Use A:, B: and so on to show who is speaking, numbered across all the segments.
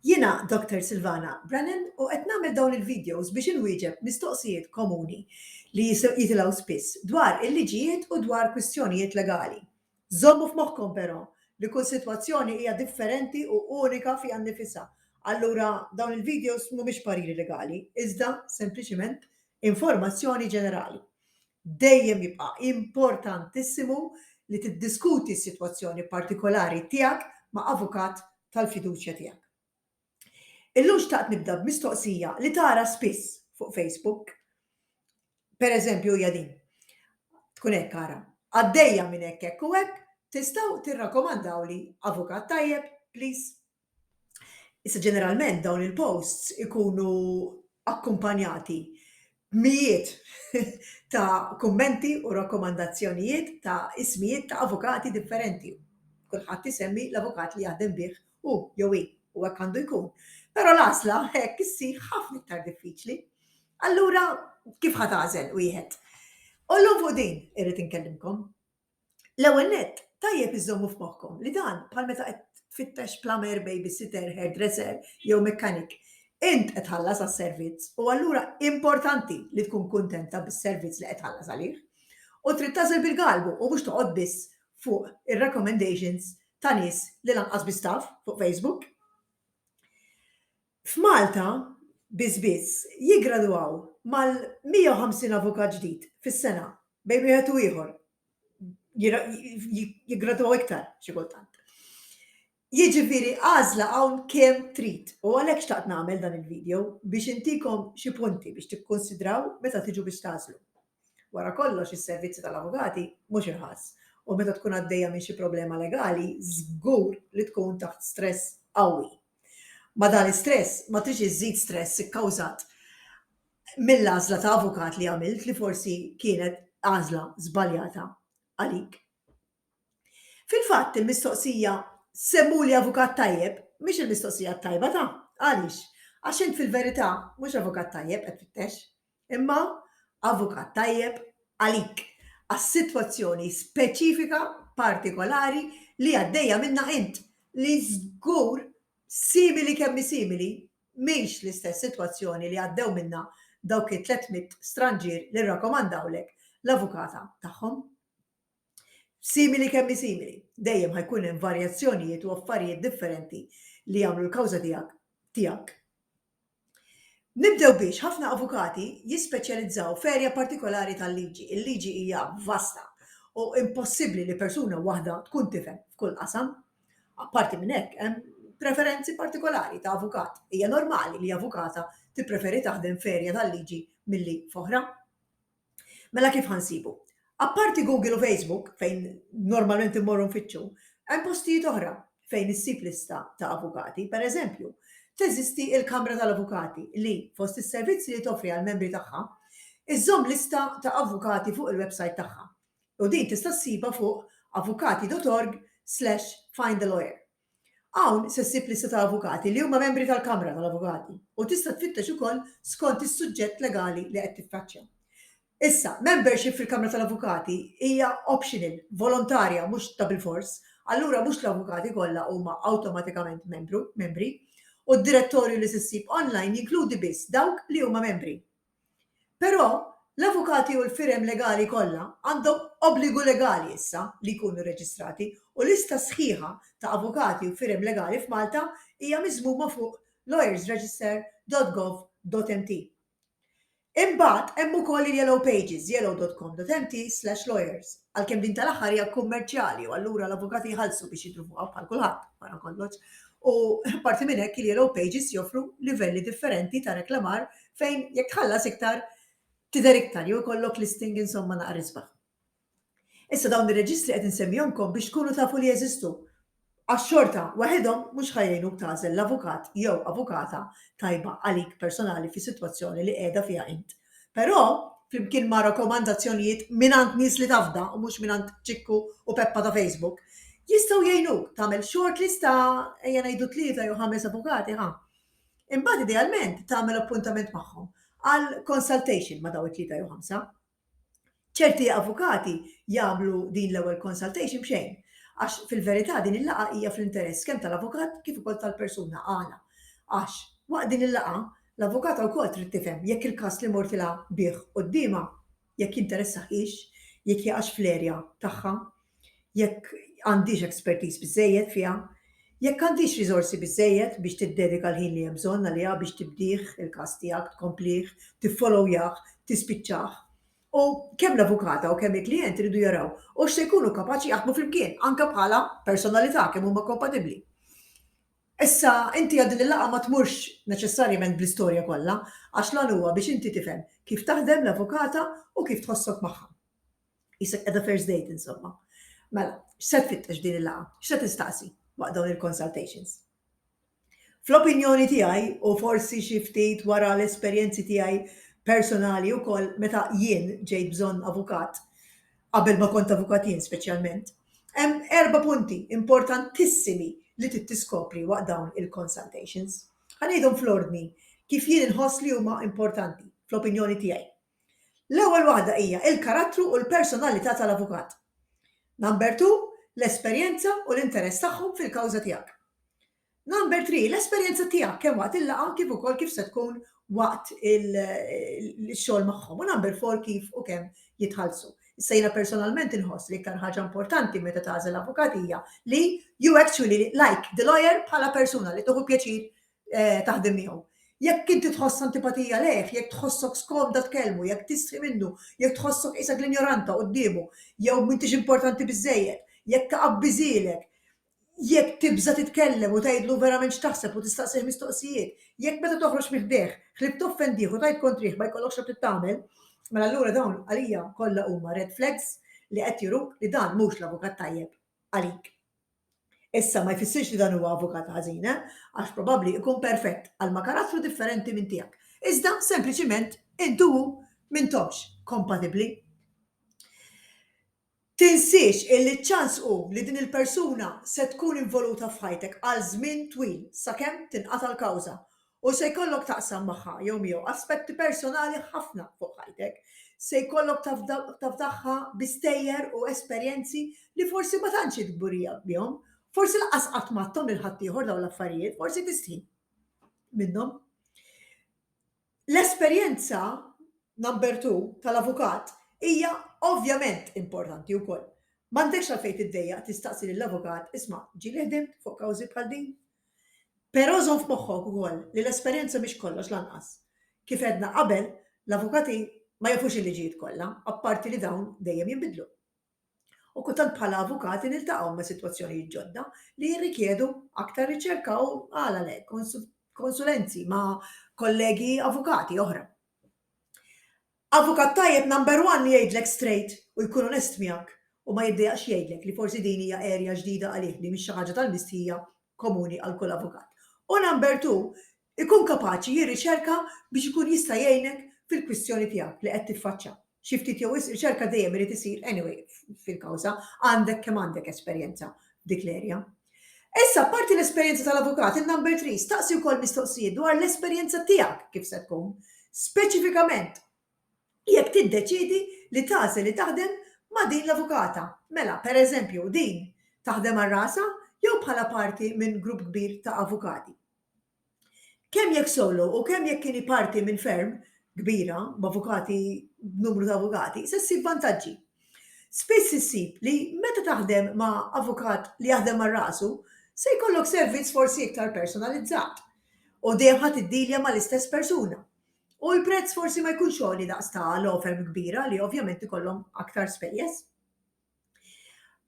A: Jiena Dr. Silvana Brennan u qed nagħmel dawn il-videos biex inwieġeb mistoqsijiet komuni li jitilgħu spiss dwar il-liġijiet u dwar kwistjonijiet legali. Żommu f'moħħkom però li kull sitwazzjoni hija differenti u unika fiha nnifisha. Allura dawn il-videos mhumiex pariri legali, iżda sempliċiment informazzjoni ġenerali. Dejjem jibqa' importantissimu li tiddiskuti s-sitwazzjoni partikolari tiegħek ma' avukat tal-fiduċja tiegħek. Illum xtaqt nibda b'mistoqsija li tara spiss fuq Facebook. Pereżempju hija din. Tkun hekk ara. Għaddejja minn hekk u hekk, tistgħu tirrakkomandawli avukat tajjeb, please. Issa ġeneralment dawn il-posts ikunu akkumpanjati b'mijiet ta' kummenti u rakkomandazzjonijiet ta' ismijiet ta' avukati differenti. Kulħadd isemmi l-avukat li jaħdem bih jew hi u hekk għandu jkun. Però l-għażla hekk issir ħafna iktar diffiċli. Allura kif ħadd tagħżel wieħed? Ollhom fuq din irrid inkellimkom. L-ewwel nett tajjeb iżommu f'moħħkom li dan bħal meta qed tfittex plumber, babysitter, hairdresser jew mechanic. Int qed tħallas għas-servizz u allura importanti li tkun kuntenta bis-servizz li qed tħallas għalih. U trid tażel bil-qalbu u mhux toqgħod biss fuq ir-recommendations ta' nies li lanqas biss taf fuq Facebook. F'Malta biss jiggradwaw mal-150 avukat ġdid fis-sena bejn wieħed u ieħor. Jiggradwaw iktar xi kultant. Jiġifieri għażla hawn kemm trid u għalhekk xtaqt nagħmel dan il-video biex intikom xi punti biex tikkonsidraw meta tiġu biex tagħżlu. Wara kollox is-servizzi tal-avukati mhux irħas u meta tkun għaddejja minn xi problema legali żgur li tkun taħt stress qawwi. Ma dan l-istress ma tridx iżżid stress ikkawżat mill-għażla ta' avukat li għamilt li forsi kienet għażla żbaljata għalik. Fil-fatt il-mistoqsija semmuli avukat tajjeb mhix il-mistoqsija tajba ta' għaliex? Għax int fil-verità mhux avukat tajjeb qed tfittex, imma avukat tajjeb għalik għas-sitwazzjoni speċifika partikolari li għaddejja minnha int li żgur simili kemm simili mhix l-istess sitwazzjoni li għaddew minnha dawk it-300 stranġier li rrakkomandawlek l-avukata tagħhom. Simili kemm simili, dejjem ħajkun hemm varjazzjonijiet u affarijiet differenti li jagħmlu l-kawża tiegħek. Nibdew biex ħafna avukati jispeċjalizzaw f'erja partikolari tal-liġi. Il-liġi hija vasta u impossibbli li persuna waħda tkun tifhem f'kull qasam. Apparti minn hekk hemm preferenzi partikolari ta' avukat. Hija normali li avukata tippreferi taħdem f'erja tal-liġi milli f'oħra. Mela kif ħansibu? Apparti Google u Facebook fejn normalment immorru nfittxu, hemm postijiet oħra fejn issib lista ta' avukati. Pereżempju, teżisti il-Kamra tal-Avukati li fost is-servizzi li toffri għall-membri tagħha iżżomm lista ta' avukati fuq il-website tagħha. U din tista' ssibha fuq avukati.org/find a lawyer. Hawn se ssib lista ta' avukati li huma membri tal-Kamra tal-Avukati u tista' tfittex ukoll skont is-suġġett legali li qed tiffaċċja. Issa, membership fil-Kamra tal-Avukati hija optional, volontarja mhux ta' bil-fors, allura mhux l-avukati kollha huma awtomatikament membri u d-direttorju li s'issib online jinkludi biss dawk li huma membri. Però l-avukati u l-firem legali kollha għandhom obbligu legali issa li jkunu reġistrati u lista sħiħa ta' avukati u firem legali f'Malta hija miżmuma fuq lawyersregister.gov.mt. Imbagħad hemm ukoll il-Yellow Pages, yellow.com.mt/lawyers. Għalkemm din tal-aħħar hija kummerċjali u allura l-avukati jħallsu biex jidru fuqha bħal kulħadd wara kollox. U parti minn hekk il-Yellow Pages joffru livelli differenti ta' reklamar fejn jekk tħallas iktar tidher iktar jew ikollok listing insomma naqra isbaħ. Issa dawn ir-reġistri qed insemmihomkom biex tkunu tafu li jeżistu. Għax-xorta waħedhom mhux ħajjejnuk tagħżel l-avukat jew avukata tajba għalik personali fi sitwazzjoni li qiegħda fiha int. Però flimkien ma' rakkomandazzjonijiet mingħand nies li tafda u mhux mingħand ċikku u Peppa ta' Facebook, jistgħu jgħinuk tagħmel shortlist ta' ejja ngħidu 3 jew 5 avukati ħa. Imbagħad idealment tagħmel appuntament magħhom għal consultation ma' daw 3 jew 5. ċerti avukati jagħmlu din l-ewwel consultation b'xejn, għax fil-verità din il-laqgħa hija fl-interess kemm tal-avukat kif ukoll tal-persuna għana. Għax waqt din il-laqgħa l-avukata wkoll trid tifhem jekk il-każ li mortilha bih qudiemha jekk jinteressaħix, jekk jaqax fl-erja tagħha, jekk għandix expertise biżżejjed fiha, jekk għandix riżorsi biżżejjed biex tiddedika l-ħin li hemm bżonn għaliha biex tibdih il-każ tiegħek, tkomplih, tiffollowjah, tispiċċah. U kemm l-avukata u kemm il-klijent iridu jaraw u x'se jkunu kapaċi jaħdmu flimkien anke bħala personalità kemm huma kompatibbli. Issa inti għad il-laqgħa ma tmurx neċessarjament bl-istorja kollha, għax lan huwa biex inti tifhem kif taħdem l-avukata u kif tħossok magħha. Isek qiegħda first date insomma. Mela, x'se tfittex din il-laqgħa? X'se tistaqsi waqt dawn il-consultations? Fl-opinjoni tiegħi u forsi xi ftit wara l-esperjenzi tiegħi personali wkoll meta jien ġejt bżonn avukat, qabel ma kont avukat jien speċjalment, hemm 4 punti importantissimi li trid tiskopri waqt dawn il-consultations. Ħanejdhom fl-ordni kif jien inħoss li huma importanti fl-opinjoni tiegħi. L-ewwel waħda hija il-karattru u l-personalità tal-avukat. Number 2, l-esperjenza u l-interess tagħhom fil-kawża tiegħek. Number 3, l-esperjenza tiegħek kemm waqt il-laqgħa kif ukoll kif se tkun waqt il-xogħol magħhom. U number 4 kif u kemm jitħallsu. Issa jiena personalment inħoss li iktar ħaġa importanti meta tagħżel avukat hija li you actually like the lawyer bħala persuna li tieħu pjaċir taħdem miegħu. Jekk inti tħoss antipatija leh, jekk tħossok skomda tkellmu, jekk tistħi minnu, jekk tħossok qisek l-ignoranta qudiemu, jew m'intix importanti biżżejjed, jekk taqabbiżilek, jekk tibża titkellem u tgħidlu verament x'taħseb u tistaqsih mistoqsijiet, jekk meta toħroġ mill-bdeħ, ħlib toffendih u tgħid kontrih ma jkollokx xogħol tagħmel, mela allura dawn għalija kollha huma red flags li qed juruk li dan mhux l-avukat tajjeb għalik. Issa ma jfissirx li dan huwa avukat ħażin, għax probabbli jkun perfett għal ma karattru differenti minn tiegħek. Iżda sempliċiment intu m'intomx kompatibbli. Tinsiex illi ċans hu li din il-persuna se tkun involuta f'ħajtek għal żmien twil sakemm tinqata' l-kawża u se jkollok taqsam magħha jew miegħu aspetti personali ħafna fuq ħajtek, se jkollok tafdaħħa bistejjer u esperjenzi li forsi ma tantx tgburija bihom, forsi lanqas qatt mattom il-ħadd ieħor dawn l-affarijiet, forsi tistħi minnhom. L-esperjenza number 2 tal-avukat hija ovvjament importanti wkoll. M'għandekx għalfejn tiddejjaq tistaqsi lill-avukat isma' ġieli ħdimt fuq kawżi bħal din. Però żomm f'moħħok ukoll li l-esperjenza mhix kollox lanqas. Kif għedna qabel, l-avukati ma jafux il-liġijiet kollha, apparti li dawn dejjem jinbidlu. U kultant bħala avukati niltaqgħu ma' sitwazzjonijiet ġodda li jirrikjedu aktar riċerka u għala le konsulenzi ma' kollegi avukati oħra. Avukat tajjeb number 1 li jgħidlek straight u jkun onest miegħek u ma jiddejjaqx jgħidlek li forsi din hija erja ġdida għalih li mhix xi ħaġa tal-mistija komuni għal kull avukat. U number 2, ikun kapaċi jirriċerka biex ikun jista' jgħinek fil-kwistjoni tiegħek li qed tiffaċċja. Xi ftit jew riċerka dejjem irid isir anyway fil-kawża għandek kemm għandek esperjenza f'dik l-erja. Issa parti l-esperjenza tal-avukat, il-number 3, staqsi wkoll mistoqsijiet dwar l-esperjenza tiegħek kif se tkun, speċifikament jekk tiddeċiedi li tagħżel li taħdem ma' din l-avukata. Mela, pereżempju, din taħdem għal rasa jew bħala parti minn grupp kbir ta' avukati. Kemm jekk solo u kemm jekk kieni parti minn firm kbira b'avukati b'numru ta' avukati, se ssib vantaġġi. Spiss issib li meta taħdem ma' avukat li jaħdem mar rasu, se jkollok servizz forsi iktar personalizzat u dejjem ħadd iddilja mal-istess persuna. U l-prezz forsi ma jkunx għoli daqs ta' law firm kbira li ovvjament ikollhom aktar spejjeż.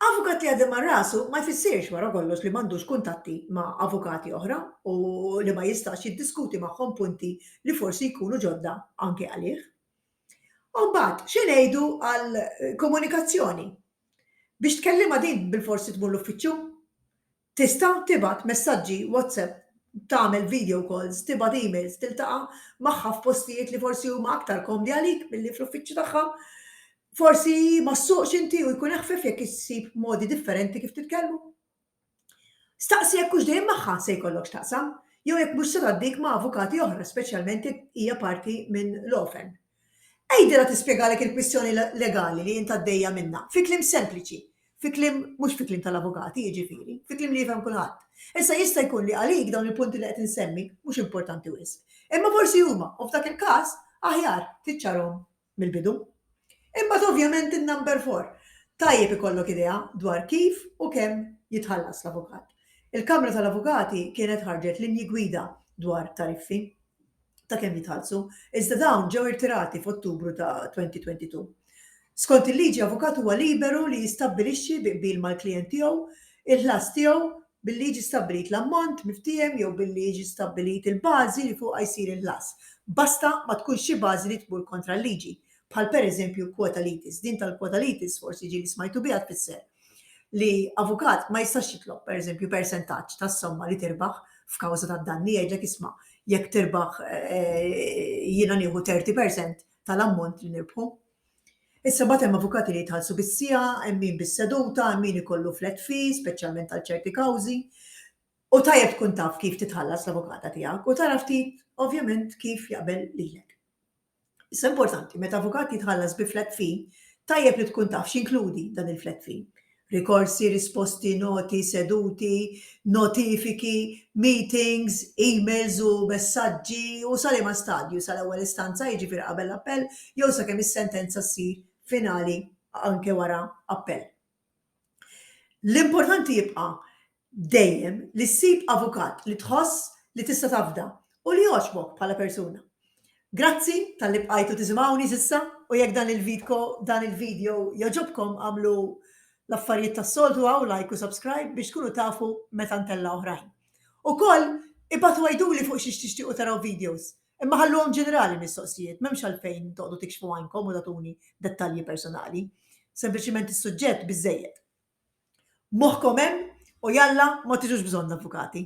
A: Avukat li jaħdem mar rasu ma jfissirx wara kollox li m'għandux kuntatti ma' avukati oħra u li ma jistax jiddiskuti magħhom punti li forsi jkunu ġodda anke għalih. U mbagħad xi ngħidu għal komunikazzjoni. Biex tkellimha din bil-forsi tmur l-uffiċċju, tista' tibgħat messaġġi WhatsApp, tagħmel video calls, tibgħat emails, tiltaqa' magħha f'postijiet li forsi huma aktar komdi għalik milli fl-uffiċċju tagħha. Forsi ma ssuqx inti u jkun ħfef jekk issib modi differenti kif titkellmu. Staqsi jekk hux dejjem magħha se jkollok x'taqsam, jew jekk mhux se tgħaddik ma' avukati oħra, speċjalment jekk hija parti minn law firm. Ejdilha tispjegalek il-kwistjoni legali li inti għaddejja minnha, fi kliem sempliċi, fi kliem mhux fi kliem tal-avukati jiġifieri, fi kliem li jifhem kulħadd. Issa jista' jkun li għalik dawn il-punti li qed insemmi mhux importanti wisq. Imma forsi huma u f'dak il-każ aħjar tiċċarhom mill-bidu. Imbagħad ovvjament in-number 4. Tajjeb ikollok idea dwar kif u kemm jitħallas l-avukat. Il-Kamra tal-Avukati kienet ħarġet linji gwida dwar tariffi ta' kemm jitħallsu, iżda dawn ġew irtirati f'Ottubru ta' 2022. Skont il-liġi avukat huwa liberu li jistabbilixxi biqbil mal-klijent tiegħu il-ħlas tiegħu bil-liġi stabbilit l-ammont miftiem jew bil-liġi stabbilit il-bażi li fuqha jsir il-ħlas. Basta ma tkunx xi bażi li tmur kontra l-liġi, bħal pereżempju quota litis. Din tal-quota litis forsi ġieli smajtu biha tfisser li avukat ma jistax jitlob pereżempju persentaġġ tas-somma li tirbaħ f'kawża tad-danni jgħidlek isma' jekk tirbaħ jiena nieħu 30% tal-ammont li nirbħu. Issa bagħad hemm avukati li jitħallsu bis-siegħa, hemm min bis-seduta, hemm min ikollu flat fee, speċjalment għal ċerti kawżi. U tajjeb tkun taf kif titħallas l-avukata tiegħek u tara ftit ovvjament kif jaqbel lilek. Issa importanti meta avukat jitħallas bi flat fee, tajjeb li tkun taf x'inkludi dan il-flat fee. Rikorsi, risposti, noti, seduti, notifiki, meetings, emails u messaġġi u sal-ima stadju sal-ewwel istanza jiġifieri qabel l-appell jew sakemm is-sentenza ssir finali anke wara appell. L-importanti jibqa' dejjem li ssib avukat li tħoss li tista' tafda u li jogħġbok bħala persuna. Grazzi tal-li bqajtu tisimgħuni s'issa u jekk dan il-video jogħġobkom għamlu l-affarijiet tas-soltu għaw like u subscribe biex tkunu tafu meta ntella oħrajn. Ukoll ibatu għajduli fuq xi tixtiequ taraw videos. Imma ħalluhom ġenerali mistoqsijiet, m'hemmx għalfejn toqgħdu tikxfu għajnkom u tagħtuni dettalji personali. Sempliċiment is-suġġett biżżejjed. Moħħkom hemm u jalla ma tiġux bżonn avukati.